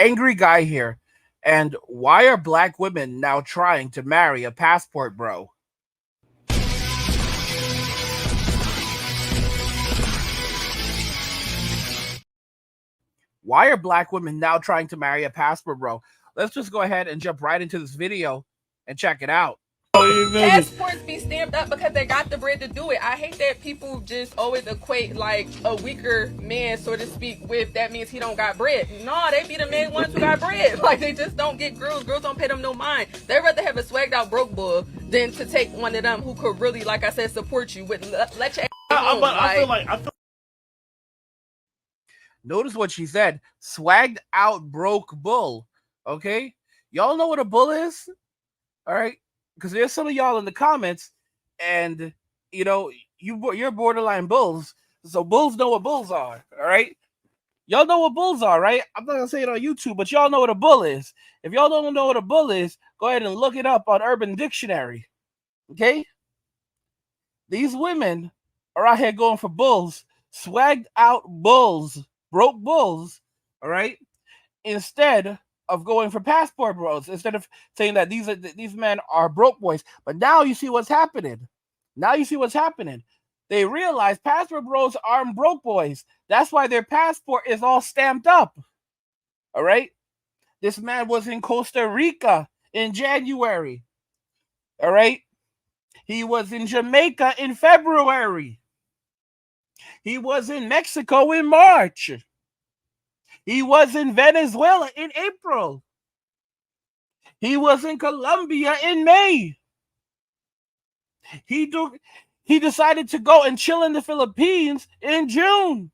angry guy here. And why are black women now trying to marry a passport bro? Why are black women now trying to marry a passport bro? Let's just go ahead and jump right into this video and check it out. Passports be stamped up because they got the bread to do it. I hate that people just always equate like a weaker man, so to speak, with that means he don't got bread. No, they be the main ones who got bread. Like they just don't get girls. Girls don't pay them no mind. They rather have a swagged out broke bull than to take one of them who could really, like I said, support you with let your. I feel Notice what she said. Swagged out broke bull. Okay? Y'all know what a bull is? All right? Because there's some of y'all in the comments, and you're borderline bulls. So bulls know what bulls are. All right? Y'all know what bulls are, right? I'm not gonna say it on YouTube, but y'all know what a bull is. If y'all don't know what a bull is, go ahead and look it up on Urban Dictionary. Okay? These women are out here going for bulls, swagged out bulls, broke bulls, all right? Instead of going for passport bros, instead of saying that these men are broke boys. But now you see what's happening. Now you see what's happening. They realize passport bros aren't broke boys. That's why their passport is all stamped up. All right? This man was in Costa Rica in January. All right? He was in Jamaica in February. He was in Mexico in March. He was in Venezuela in April. He was in Colombia in May. He decided to go and chill in the Philippines in June.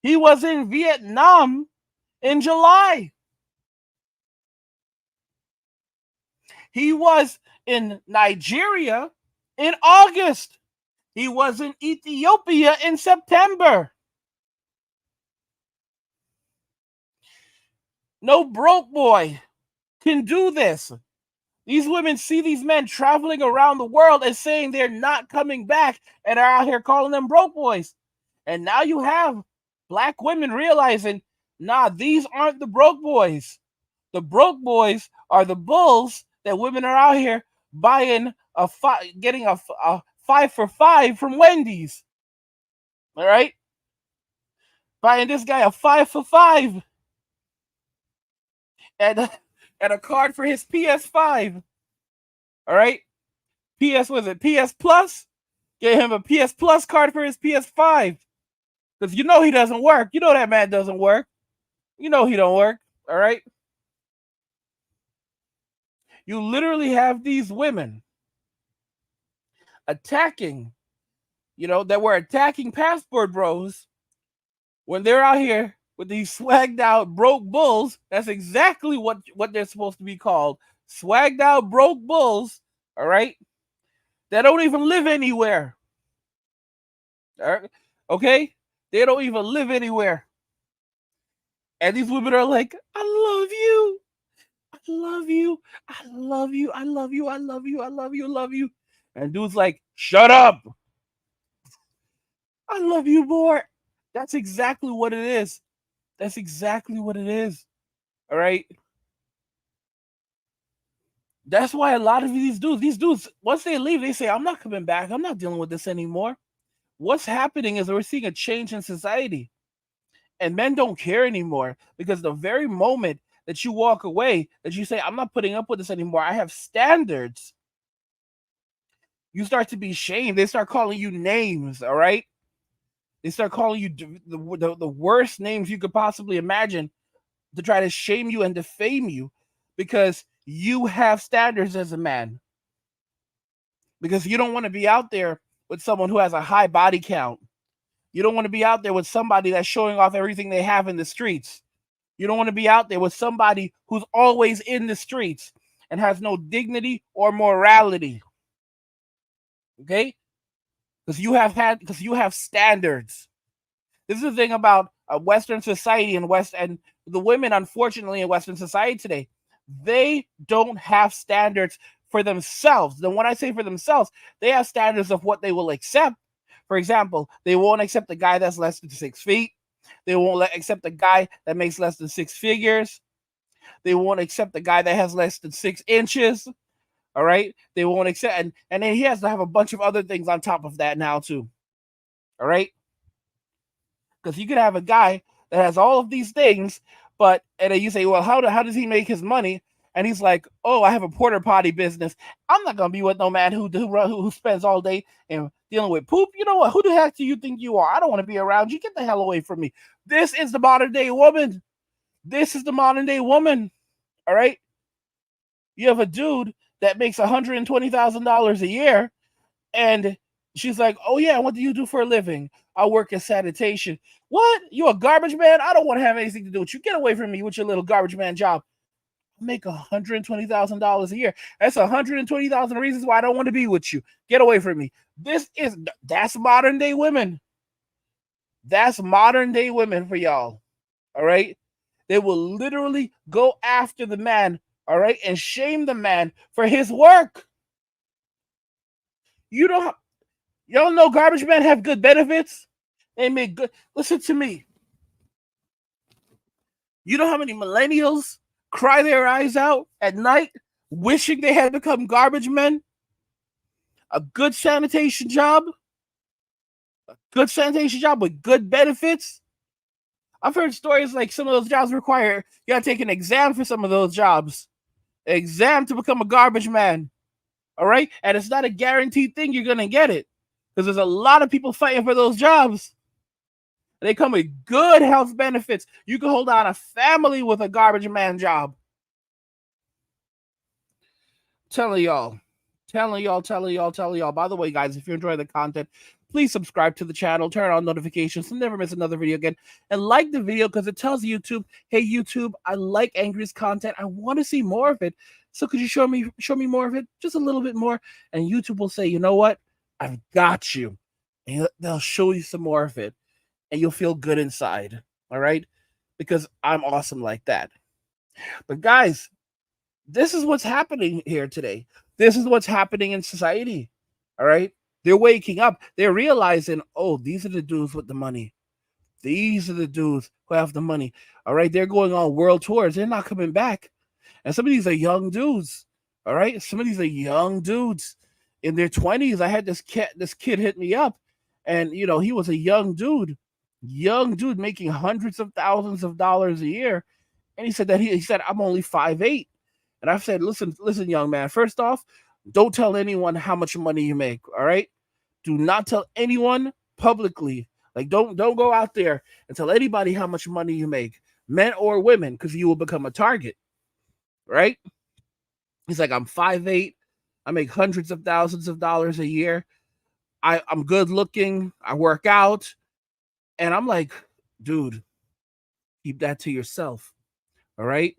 He was in Vietnam in July. He was in Nigeria in August. He was in Ethiopia in September. No broke boy can do this. These women see these men traveling around the world and saying they're not coming back and are out here calling them broke boys. And now you have black women realizing, nah, these aren't the broke boys. The broke boys are the bulls that women are out here buying getting a 5 for $5 from Wendy's. All right? Buying this guy a 5 for $5. And a card for his PS5. All right? Was it PS Plus? Get him a PS Plus card for his PS5. Because you know he doesn't work. You know that man doesn't work. You know he don't work. All right? You literally have these women attacking, that were attacking passport bros when they're out here with these swagged out broke bulls. That's exactly what they're supposed to be called. Swagged out broke bulls, all right? They don't even live anywhere. All right? Okay? They don't even live anywhere. And these women are like, I love you. I love you. I love you. I love you. I love you. I love you. I love you. And dude's like, shut up. I love you more. That's exactly what it is. That's exactly what it is. All right? That's why a lot of these dudes, once they leave, they say, I'm not coming back. I'm not dealing with this anymore. What's happening is we're seeing a change in society. And men don't care anymore because the very moment that you walk away, that you say, I'm not putting up with this anymore, I have standards, you start to be shamed. They start calling you names, all right? They start calling you the worst names you could possibly imagine to try to shame you and defame you because you have standards as a man. Because you don't want to be out there with someone who has a high body count. You don't want to be out there with somebody that's showing off everything they have in the streets. You don't want to be out there with somebody who's always in the streets and has no dignity or morality. Okay? Because you have standards. This is the thing about Western society and the women, unfortunately, in Western society today. They don't have standards for themselves. Then when I say for themselves, they have standards of what they will accept. For example, they won't accept a guy that's less than 6 feet. They won't accept a guy that makes less than 6 figures. They won't accept a guy that has less than 6 inches. All right. They won't accept, and then he has to have a bunch of other things on top of that now too. All right. Because you could have a guy that has all of these things, and then you say, well, how does he make his money? And he's like, oh, I have a porta potty business. I'm not gonna be with no man who spends all day and dealing with poop. You know what? Who the heck do you think you are? I don't want to be around you. Get the hell away from me. This is the modern day woman. This is the modern day woman. All right. You have a dude that makes $120,000 a year, and she's like, oh yeah, what do you do for a living? I work in sanitation. What? You a garbage man? I don't want to have anything to do with you. Get away from me with your little garbage man job. I make $120,000 a year. That's 120,000 reasons why I don't want to be with you. Get away from me. That's modern day women. That's modern day women for y'all. All right. They will literally go after the man, all right, and shame the man for his work. Y'all know garbage men have good benefits. They make good. Listen to me. You know how many millennials cry their eyes out at night wishing they had become garbage men? A good sanitation job with good benefits. I've heard stories like some of those jobs require you gotta take an exam for some of those jobs. Exam to become a garbage man. All right? And it's not a guaranteed thing you're gonna get it. Because there's a lot of people fighting for those jobs. They come with good health benefits. You can hold on a family with a garbage man job. Telling y'all. By the way, guys, if you're enjoying the content, please subscribe to the channel, turn on notifications to never miss another video again, and like the video because it tells YouTube, hey YouTube, I like Angry's content. I want to see more of it. So could you show me more of it? Just a little bit more. And YouTube will say, you know what? I've got you. And they'll show you some more of it. And you'll feel good inside. All right? Because I'm awesome like that. But guys, this is what's happening here today. This is what's happening in society. All right? They're waking up. They're realizing, oh, these are the dudes with the money. These are the dudes who have the money. All right? They're going on world tours. They're not coming back. And some of these are young dudes. All right? Some of these are young dudes in their 20s. I had this kid hit me up. And, you know, he was a young dude making hundreds of thousands of dollars a year. And he said I'm only 5'8". And I've said, listen, young man, first off, don't tell anyone how much money you make. All right. Do not tell anyone publicly. Like, don't go out there and tell anybody how much money you make, men or women, because you will become a target. Right. He's like, I'm 5'8". I make hundreds of thousands of dollars a year. I'm good looking. I work out. And I'm like, dude, keep that to yourself. All right.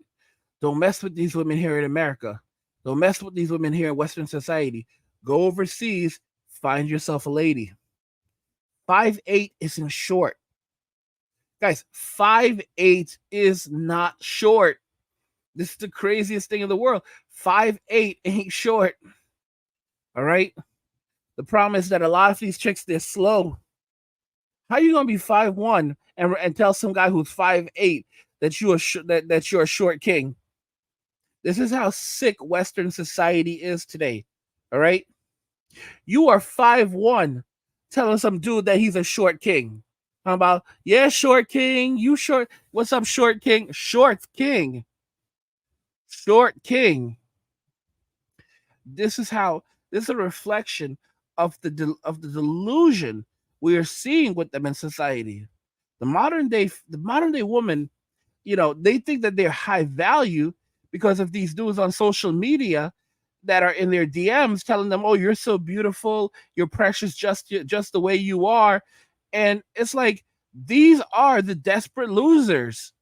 Don't mess with these women here in America. Don't mess with these women here in Western society. Go overseas, find yourself a lady. 5'8" isn't short. Guys, 5'8" is not short. This is the craziest thing in the world. 5'8" ain't short. All right? The problem is that a lot of these chicks, they're slow. How are you going to be 5'1" and tell some guy who's 5'8" that you're a short king? This is how sick Western society is today. All right? You are 5'1", telling some dude that he's a short king. How about, yeah, short king, you short. What's up, short king? Short king. Short king. This is a reflection of the delusion we are seeing with them in society. The modern day woman, you know, they think that they're high value because of these dudes on social media that are in their DMs telling them, oh, you're so beautiful, you're precious just the way you are. And it's like, these are the desperate losers.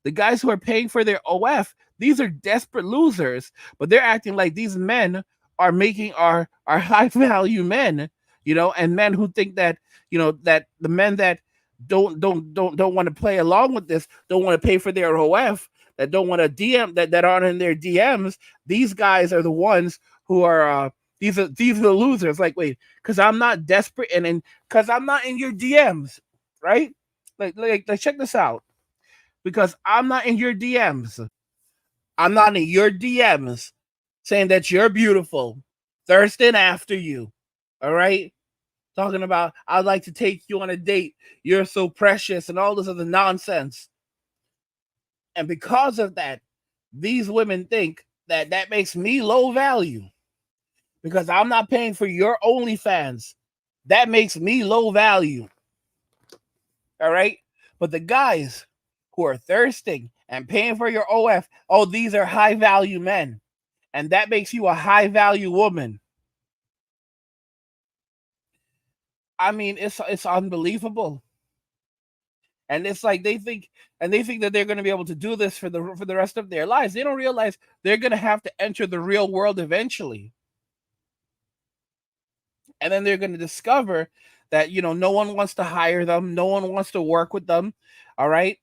The guys who are paying for their OF, these are desperate losers, but they're acting like these men are high value men, you know, and men who think that, you know, that the men that don't want to play along with this, don't want to pay for their OF, that don't want to DM, that aren't in their DMs. These guys are the ones who are these are the losers. Like, wait, because I'm not desperate and because I'm not in your DMs, right? Like check this out. Because I'm not in your DMs. I'm not in your DMs saying that you're beautiful, thirsting after you. All right? Talking about, I'd like to take you on a date. You're so precious and all this other nonsense. And because of that, these women think that that makes me low value because I'm not paying for your OnlyFans. That makes me low value. All right? But the guys who are thirsting and paying for your OF, oh, these are high value men. And that makes you a high value woman. I mean, it's unbelievable. And it's like they think that they're going to be able to do this for the rest of their lives. They don't realize they're going to have to enter the real world eventually. And then they're going to discover that, no one wants to hire them, no one wants to work with them. All right?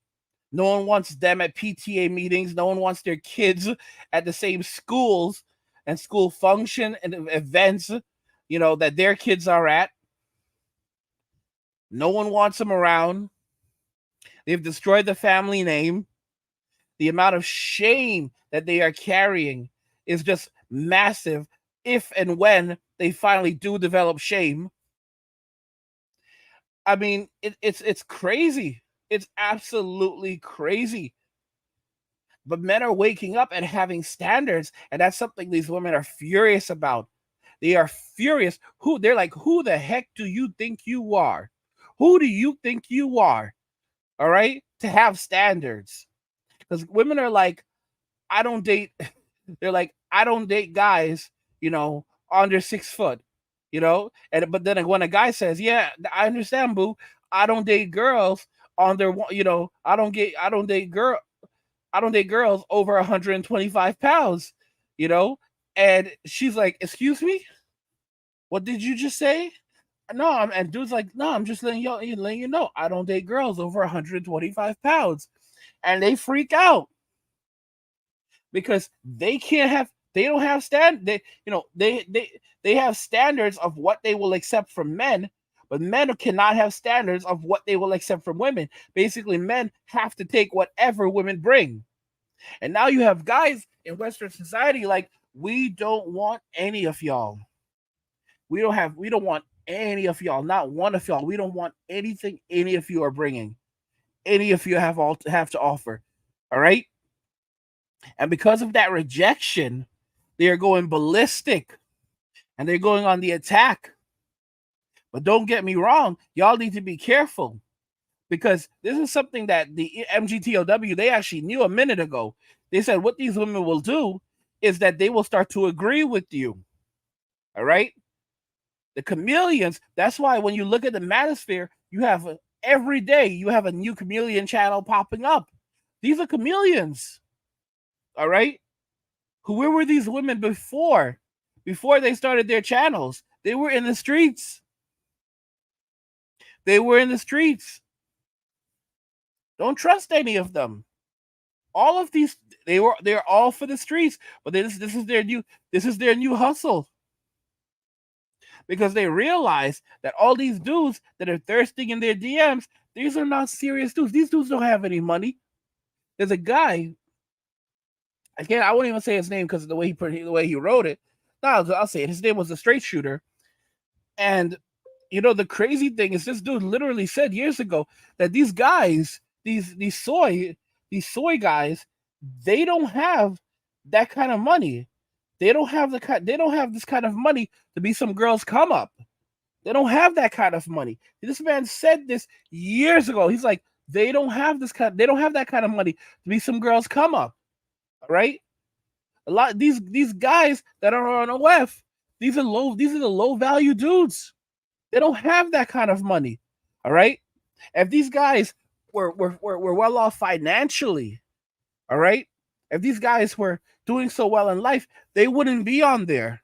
No one wants them at PTA meetings, no one wants their kids at the same schools and school function and events, that their kids are at. No one wants them around. They've destroyed the family name. The amount of shame that they are carrying is just massive if and when they finally do develop shame. I mean, it's crazy. It's absolutely crazy. But men are waking up and having standards, and that's something these women are furious about. They are furious. They're like, who the heck do you think you are? Who do you think you are? All right, to have standards. Because women are like, I don't date. They're like, I don't date guys, under 6 foot, And but then when a guy says, yeah, I understand, boo, I don't date girls under, I don't date girls over 125 pounds, And she's like, excuse me, what did you just say? No, and dude's like, no, I'm just letting you know, I don't date girls over 125 pounds, and they freak out because they don't have they have standards of what they will accept from men, but men cannot have standards of what they will accept from women. Basically, men have to take whatever women bring, and now you have guys in Western society like, we don't want any of y'all. We don't want any of y'all, not one of y'all. We don't want anything any of you are bringing. Any of you have to offer. All right? And because of that rejection, they are going ballistic and they're going on the attack. But don't get me wrong, y'all need to be careful because this is something that the MGTOW, they actually knew a minute ago. They said what these women will do is that they will start to agree with you. All right? The chameleons, that's why when you look at the manosphere, you have every day you have a new chameleon channel popping up. These are chameleons. All right? Where were these women before they started their channels? They were in the streets. Don't trust any of them. All of these, they're all for the streets, but this is their new hustle. Because they realize that all these dudes that are thirsting in their DMs, these are not serious dudes. These dudes don't have any money. There's a guy, I won't even say his name because of the way he wrote it. No, I'll say it. His name was a straight shooter. And the crazy thing is this dude literally said years ago that these guys, these soy guys, they don't have that kind of money. They don't have this kind of money to be some girl's come up. They don't have that kind of money. This man said this years ago. He's like, they don't have that kind of money to be some girl's come up. All right? A lot these guys that are on OF, these are the low value dudes. They don't have that kind of money. All right? If these guys were well off financially, all right? If these guys were doing so well in life, they wouldn't be on there.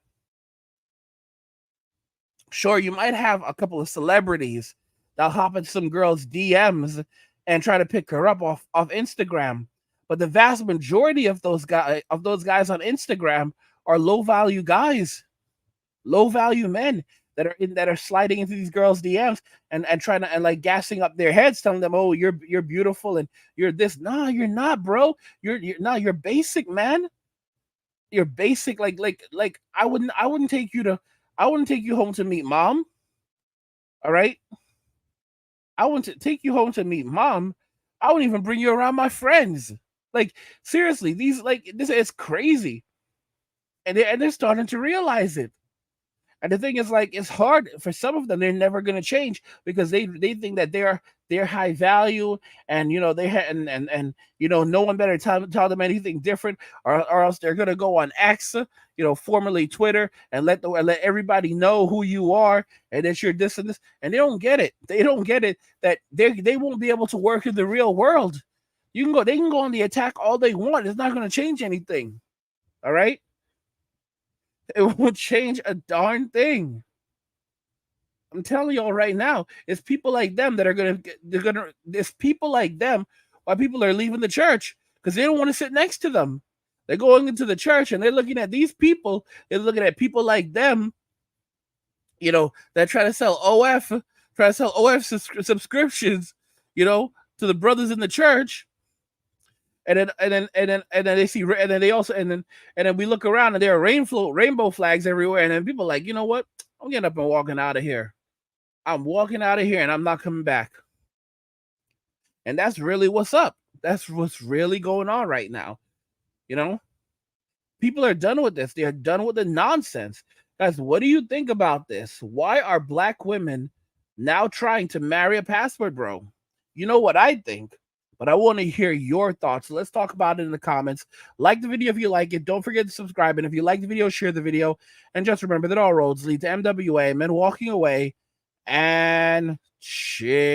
Sure, you might have a couple of celebrities that'll hop into some girl's DMs and try to pick her up off Instagram. But the vast majority of those guys on Instagram are low value guys, low value men. that are sliding into these girls' DMs and trying to and like gassing up their heads, telling them, "Oh, you're beautiful and you're this." No, you're not, bro. You're basic, man. You're basic. Like I wouldn't take you home to meet mom. All right, I want to take you home to meet mom. I wouldn't even bring you around my friends. Like seriously, these like this is crazy, and they're starting to realize it. And the thing is, like, it's hard for some of them. They're never going to change because they think that they're high value, and and no one better tell them anything different, or else they're going to go on X, formerly Twitter, and let everybody know who you are and that you're this and this. And they don't get it. They don't get it that they won't be able to work in the real world. They can go on the attack all they want. It's not going to change anything. All right. It won't change a darn thing. I'm telling y'all right now, it's people like them that are it's people like them why people are leaving the church because they don't want to sit next to them. They're going into the church and they're looking at these people. They're looking at people like them, that try to sell OF subscriptions, to the brothers in the church. And then they see, and then they also, and then we look around and there are rainbow flags everywhere, and then people are like, you know what? I'm getting up and walking out of here. I'm walking out of here, and I'm not coming back. And that's really what's up. That's what's really going on right now. People are done with this. They're done with the nonsense. Guys, what do you think about this? Why are black women now trying to marry a passport bro? You know what I think? But I want to hear your thoughts. Let's talk about it in the comments. Like the video if you like it. Don't forget to subscribe. And if you like the video, share the video. And just remember that all roads lead to MWA, men walking away. And cheers.